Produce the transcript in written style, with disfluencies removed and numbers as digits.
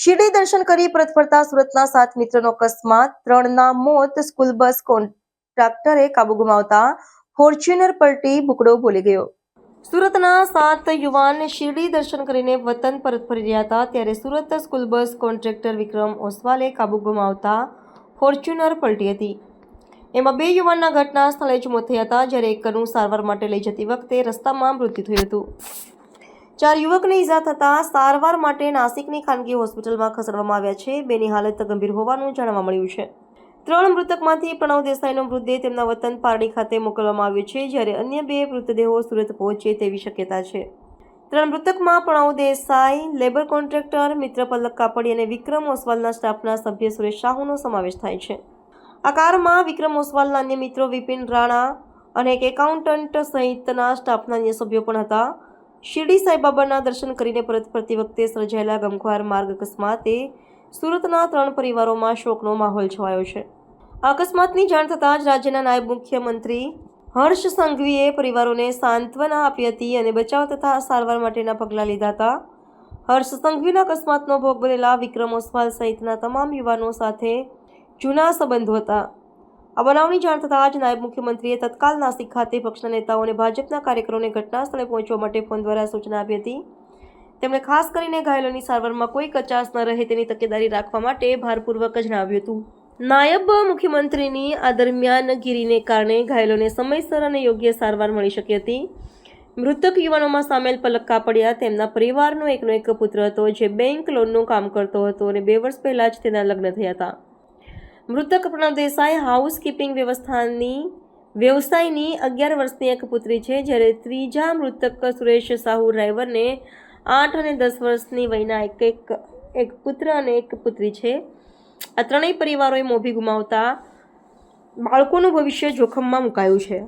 શિરડી દર્શન કરી પરત ફરતા સુરતના 7 મિત્રનો અકસ્માત, 3ના મોત. સ્કૂલ બસ કોન્ટ્રાક્ટરે કાબુ ગુમાવતા ફોર્ચ્યુનર પલટી, ભૂકડો બોલી ગયો. સુરતના 7 યુવાન શિરડી દર્શન કરીને વતન પરત ફરી રહ્યા હતા ત્યારે સુરત સ્કૂલ બસ કોન્ટ્રાક્ટર વિક્રમ ઓસવાલે કાબુ ગુમાવતા ફોર્ચ્યુનર પલટી હતી. એમાં 2 યુવાનના ઘટના સ્થળે જ મોત થયા હતા જ્યારે એકનું સારવાર માટે લઈ જતી વખતે રસ્તામાં મૃત્યુ થયું હતું. 4 યુવકને ઈજા થતા સારવાર માટે નાસિકની ખાનગી હોસ્પિટલમાં ખસેડવામાં આવ્યા છે. 2ની હાલત ગંભીર હોવાનું જાણવા મળ્યું છે. 3 મૃતકમાંથી પ્રણવ દેસાઈનો મૃતદેહ તેમના વતન પારડી ખાતે મોકલવામાં આવ્યો છે જ્યારે અન્ય 2 મૃતદેહો સુરત પહોંચે તેવી શક્યતા છે. 3 મૃતકમાં પ્રણવ દેસાઈ, લેબર કોન્ટ્રાક્ટર મિત્ર પલક કાપડી અને વિક્રમ ઓસવાલના સ્ટાફના સભ્ય સુરેશ સાહુનો સમાવેશ થાય છે. આ કારમાં વિક્રમ ઓસવાલના અન્ય મિત્રો વિપિન રાણા અને એક એકાઉન્ટન્ટ સહિતના સ્ટાફના અન્ય સભ્યો પણ હતા. શિરડી સાંઈબાબાના દર્શન કરીને પરત ફરતી વખતે સર્જાયેલા ગમખ્વાર માર્ગ અકસ્માતે સુરતના 3 પરિવારોમાં શોકનો માહોલ છવાયો છે. આ અકસ્માતની જાણ થતાં જ રાજ્યના નાયબ મુખ્યમંત્રી હર્ષ સંઘવીએ પરિવારોને સાંત્વના આપી હતી અને બચાવ તથા સારવાર માટેના પગલાં લીધા હતા. હર્ષ સંઘવીના અકસ્માતનો ભોગ બનેલા વિક્રમ ઓસવાલ સહિતના તમામ યુવાનો સાથે જૂના સંબંધો હતા. આ બનાવની જાણ થતાં જ નાયબ મુખ્યમંત્રીએ તત્કાલ નાસિક ખાતે પક્ષના નેતાઓ અને ભાજપના કાર્યકરોને ઘટના સ્થળે પહોંચવા માટે ફોન દ્વારા સૂચના આપી હતી. તેમણે ખાસ કરીને ઘાયલોની સારવારમાં કોઈ કચાશ ન રહે તેની તકેદારી રાખવા માટે ભારપૂર્વક જણાવ્યું હતું. નાયબ મુખ્યમંત્રીની આ દરમિયાનગીરીને કારણે ઘાયલોને સમયસર અને યોગ્ય સારવાર મળી શકી હતી. મૃતક યુવાનોમાં સામેલ પલક કાપડિયા તેમના પરિવારનો એકનો એક પુત્ર હતો જે બેંક લોનનું કામ કરતો હતો અને 2 વર્ષ પહેલા જ તેના લગ્ન થયા હતા. મૃતક પ્રણવ દેસાઈ હાઉસકીપિંગ વ્યવસાયની 11 વર્ષની એક પુત્રી છે જ્યારે 3જા મૃતક સુરેશ સાહુ ડ્રાઈવરને 8 અને 10 વર્ષની વયના એક પુત્ર અને એક પુત્રી છે. આ ત્રણેય પરિવારોએ મોભી ગુમાવતા બાળકોનું ભવિષ્ય જોખમમાં મુકાયું છે.